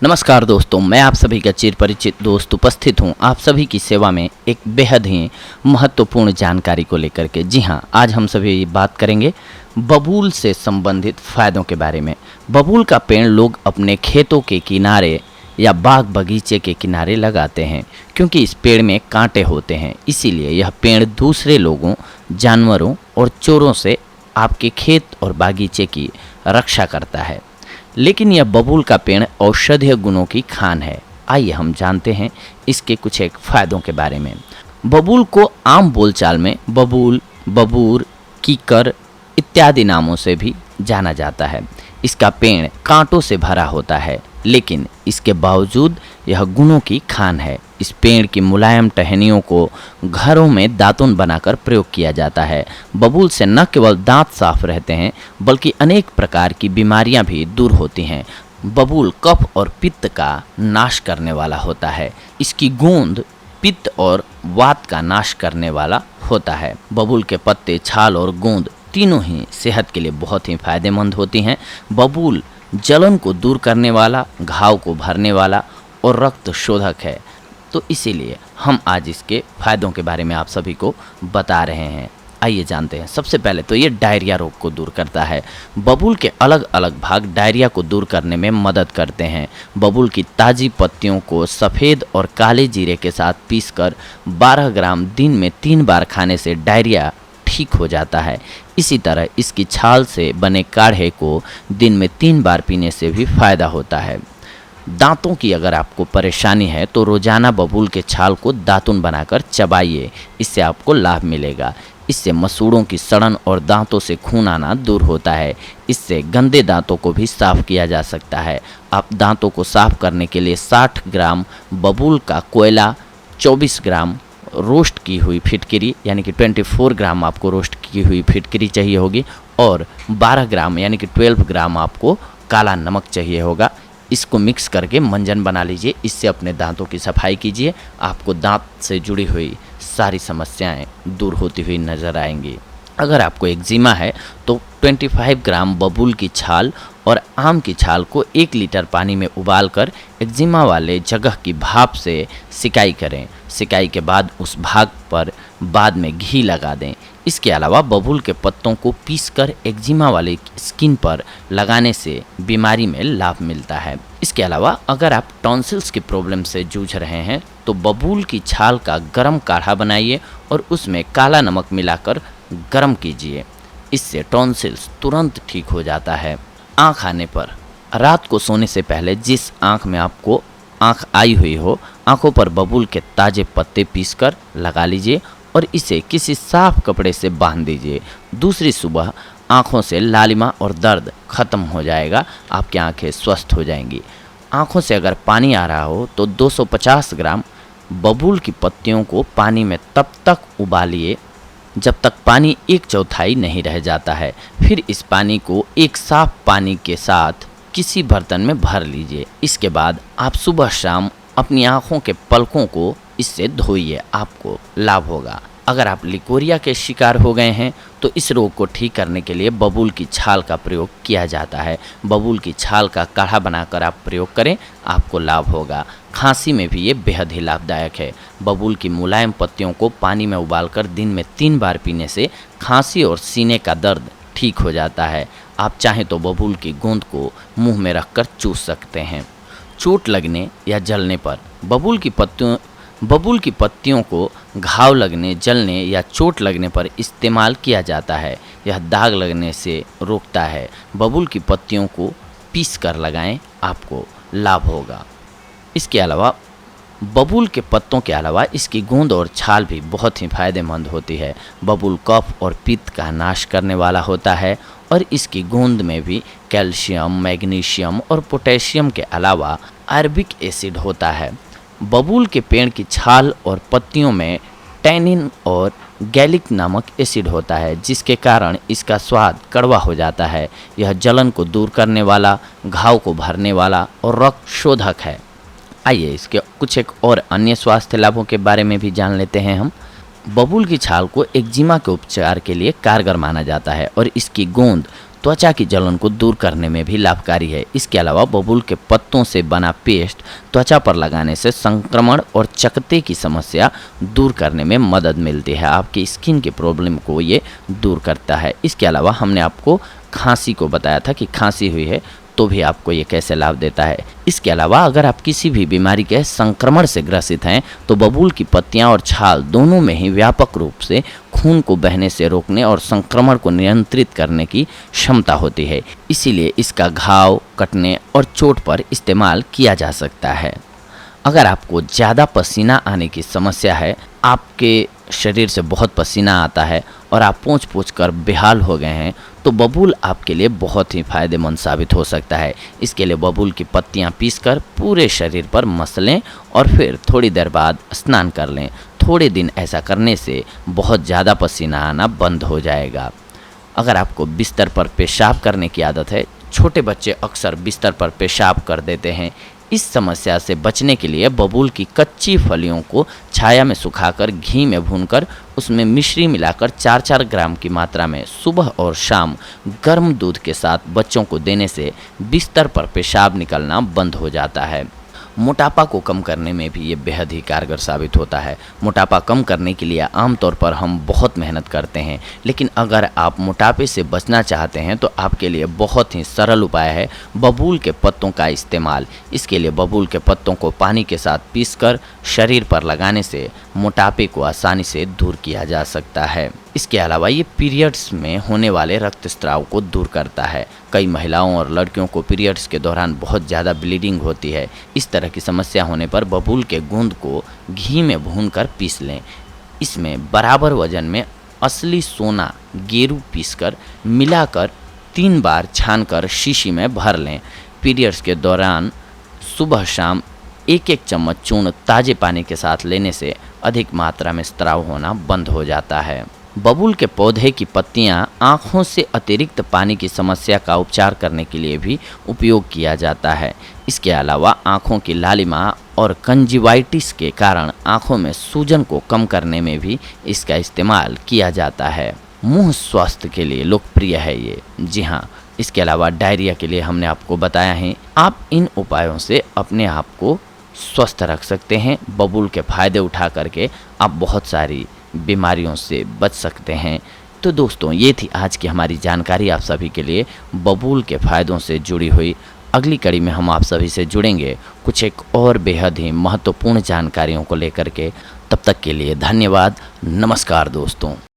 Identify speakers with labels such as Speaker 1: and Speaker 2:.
Speaker 1: नमस्कार दोस्तों, मैं आप सभी का चिर परिचित दोस्त उपस्थित हूं आप सभी की सेवा में एक बेहद ही महत्वपूर्ण जानकारी को लेकर के। जी हां, आज हम सभी बात करेंगे बबूल से संबंधित फ़ायदों के बारे में। बबूल का पेड़ लोग अपने खेतों के किनारे या बाग बगीचे के किनारे लगाते हैं क्योंकि इस पेड़ में कांटे होते हैं। इसीलिए यह पेड़ दूसरे लोगों, जानवरों और चोरों से आपके खेत और बागीचे की रक्षा करता है। लेकिन यह बबूल का पेड़ औषधीय गुणों की खान है। आइए हम जानते हैं इसके कुछ एक फ़ायदों के बारे में। बबूल को आम बोलचाल में बबूल, बबूर, कीकर इत्यादि नामों से भी जाना जाता है। इसका पेड़ कांटों से भरा होता है, लेकिन इसके बावजूद यह गुणों की खान है। इस पेड़ की मुलायम टहनियों को घरों में दातुन बनाकर प्रयोग किया जाता है। बबूल से न केवल दांत साफ रहते हैं, बल्कि अनेक प्रकार की बीमारियां भी दूर होती हैं। बबूल कफ और पित्त का नाश करने वाला होता है। इसकी गूंद पित्त और वात का नाश करने वाला होता है। बबूल के पत्ते, छाल और गूंद तीनों ही सेहत के लिए बहुत ही फायदेमंद होती हैं। बबूल जलन को दूर करने वाला, घाव को भरने वाला और रक्त शोधक है। तो इसीलिए हम आज इसके फ़ायदों के बारे में आप सभी को बता रहे हैं। आइए जानते हैं। सबसे पहले तो ये डायरिया रोग को दूर करता है। बबूल के अलग अलग भाग डायरिया को दूर करने में मदद करते हैं। बबूल की ताज़ी पत्तियों को सफ़ेद और काले जीरे के साथ पीसकर 12 ग्राम दिन में 3 बार खाने से डायरिया ठीक हो जाता है। इसी तरह इसकी छाल से बने काढ़े को दिन में 3 बार पीने से भी फ़ायदा होता है। दांतों की अगर आपको परेशानी है तो रोज़ाना बबूल के छाल को दातुन बनाकर चबाइए, इससे आपको लाभ मिलेगा। इससे मसूड़ों की सड़न और दांतों से खून आना दूर होता है। इससे गंदे दांतों को भी साफ़ किया जा सकता है। आप दांतों को साफ़ करने के लिए 60 ग्राम बबूल का कोयला, 24 ग्राम रोस्ट की हुई फिटकरी यानी कि 24 ग्राम आपको रोस्ट की हुई फिटकरी चाहिए होगी और 12 ग्राम यानी कि 12 ग्राम आपको काला नमक चाहिए होगा। इसको मिक्स करके मंजन बना लीजिए। इससे अपने दांतों की सफाई कीजिए। आपको दांत से जुड़ी हुई सारी समस्याएं दूर होती हुई नज़र आएंगी। अगर आपको एक्जिमा है तो 25 ग्राम बबूल की छाल और आम की छाल को 1 लीटर पानी में उबालकर एक्जिमा वाले जगह की भाप से सिकाई करें। सिकाई के बाद उस भाग पर बाद में घी लगा दें। इसके अलावा बबूल के पत्तों को पीसकर एक्जिमा वाले स्किन पर लगाने से बीमारी में लाभ मिलता है। इसके अलावा अगर आप टॉन्सिल्स की प्रॉब्लम से जूझ रहे हैं तो बबूल की छाल का गर्म काढ़ा बनाइए और उसमें काला नमक मिलाकर गर्म कीजिए। इससे टॉन्सिल्स तुरंत ठीक हो जाता है। आँख आने पर रात को सोने से पहले जिस आँख में आपको आँख आई हुई हो, आँखों पर बबूल के ताज़े पत्ते पीसकर लगा लीजिए और इसे किसी साफ कपड़े से बांध दीजिए। दूसरी सुबह आँखों से लालिमा और दर्द खत्म हो जाएगा। आपकी आँखें स्वस्थ हो जाएंगी। आँखों से अगर पानी आ रहा हो तो 250 ग्राम बबूल की पत्तियों को पानी में तब तक उबालिए जब तक पानी 1/4 नहीं रह जाता है। फिर इस पानी को एक साफ पानी के साथ किसी बर्तन में भर लीजिए। इसके बाद आप सुबह शाम अपनी आँखों के पलकों को इससे धोइए, आपको लाभ होगा। अगर आप लिकोरिया के शिकार हो गए हैं तो इस रोग को ठीक करने के लिए बबूल की छाल का प्रयोग किया जाता है। बबूल की छाल का काढ़ा बनाकर आप प्रयोग करें, आपको लाभ होगा। खांसी में भी ये बेहद ही लाभदायक है। बबूल की मुलायम पत्तियों को पानी में उबालकर दिन में 3 बार पीने से खांसी और सीने का दर्द ठीक हो जाता है। आप चाहें तो बबूल की गूंद को मुंह में रखकर चूस सकते हैं। चोट लगने या जलने पर बबूल की पत्तियों को घाव लगने, जलने या चोट लगने पर इस्तेमाल किया जाता है। यह दाग लगने से रोकता है। बबूल की पत्तियों को पीस कर लगाएं, आपको लाभ होगा। इसके अलावा बबूल के पत्तों के अलावा इसकी गूंद और छाल भी बहुत ही फायदेमंद होती है। बबूल कफ और पित्त का नाश करने वाला होता है और इसकी गूंद में भी कैल्शियम, मैग्नीशियम और पोटेशियम के अलावा अरबिक एसिड होता है। बबूल के पेड़ की छाल और पत्तियों में टैनिन और गैलिक नामक एसिड होता है, जिसके कारण इसका स्वाद कड़वा हो जाता है। यह जलन को दूर करने वाला, घाव को भरने वाला और रक्त शोधक है। आइए इसके कुछ एक और अन्य स्वास्थ्य लाभों के बारे में भी जान लेते हैं हम। बबूल की छाल को एक्जिमा के उपचार के लिए कारगर माना जाता है और इसकी गूंद त्वचा की जलन को दूर करने में भी लाभकारी है। इसके अलावा बबूल के पत्तों से बना पेस्ट त्वचा पर लगाने से संक्रमण और चकत्ते की समस्या दूर करने में मदद मिलती है। आपकी स्किन के प्रॉब्लम को ये दूर करता है। इसके अलावा हमने आपको खांसी को बताया था कि खांसी हुई है तो भी आपको ये कैसे लाभ देता है। इसके अलावा अगर आप किसी भी बीमारी के संक्रमण से ग्रसित हैं तो बबूल की पत्तियां और छाल दोनों में ही व्यापक रूप से खून को बहने से रोकने और संक्रमण को नियंत्रित करने की क्षमता होती है। इसीलिए इसका घाव, कटने और चोट पर इस्तेमाल किया जा सकता है। अगर आपको ज़्यादा पसीना आने की समस्या है, आपके शरीर से बहुत पसीना आता है और आप पोंछ पोंछ कर बेहाल हो गए हैं, तो बबूल आपके लिए बहुत ही फायदेमंद साबित हो सकता है। इसके लिए बबूल की पत्तियां पीसकर पूरे शरीर पर मस लें और फिर थोड़ी देर बाद स्नान कर लें। थोड़े दिन ऐसा करने से बहुत ज़्यादा पसीना आना बंद हो जाएगा। अगर आपको बिस्तर पर पेशाब करने की आदत है, छोटे बच्चे अक्सर बिस्तर पर पेशाब कर देते हैं, इस समस्या से बचने के लिए बबूल की कच्ची फलियों को छाया में सुखाकर घी में भूनकर उसमें मिश्री मिलाकर 4-4 ग्राम की मात्रा में सुबह और शाम गर्म दूध के साथ बच्चों को देने से बिस्तर पर पेशाब निकलना बंद हो जाता है। मोटापा को कम करने में भी ये बेहद ही कारगर साबित होता है। मोटापा कम करने के लिए आमतौर पर हम बहुत मेहनत करते हैं, लेकिन अगर आप मोटापे से बचना चाहते हैं तो आपके लिए बहुत ही सरल उपाय है बबूल के पत्तों का इस्तेमाल। इसके लिए बबूल के पत्तों को पानी के साथ पीसकर शरीर पर लगाने से मोटापे को आसानी से दूर किया जा सकता है। इसके अलावा ये पीरियड्स में होने वाले रक्तस्राव को दूर करता है। कई महिलाओं और लड़कियों को पीरियड्स के दौरान बहुत ज़्यादा ब्लीडिंग होती है। इस तरह की समस्या होने पर बबूल के गूंद को घी में भूनकर पीस लें। इसमें बराबर वजन में असली सोना गेरू पीसकर मिलाकर 3 बार छानकर शीशी में भर लें। पीरियड्स के दौरान सुबह शाम 1-1 चम्मच चूर्ण ताज़े पानी के साथ लेने से अधिक मात्रा में स्राव होना बंद हो जाता है। बबूल के पौधे की पत्तियां आँखों से अतिरिक्त पानी की समस्या का उपचार करने के लिए भी उपयोग किया जाता है। इसके अलावा आँखों की लालिमा और कंजिवाइटिस के कारण आँखों में सूजन को कम करने में भी इसका इस्तेमाल किया जाता है। मुंह स्वास्थ्य के लिए लोकप्रिय है ये। जी हाँ, इसके अलावा डायरिया के लिए हमने आपको बताया है। आप इन उपायों से अपने आप को स्वस्थ रख सकते हैं। बबूल के फ़ायदे उठा करके आप बहुत सारी बीमारियों से बच सकते हैं। तो दोस्तों, ये थी आज की हमारी जानकारी आप सभी के लिए बबूल के फ़ायदों से जुड़ी हुई। अगली कड़ी में हम आप सभी से जुड़ेंगे कुछ एक और बेहद ही महत्वपूर्ण जानकारियों को लेकर के। तब तक के लिए धन्यवाद। नमस्कार दोस्तों।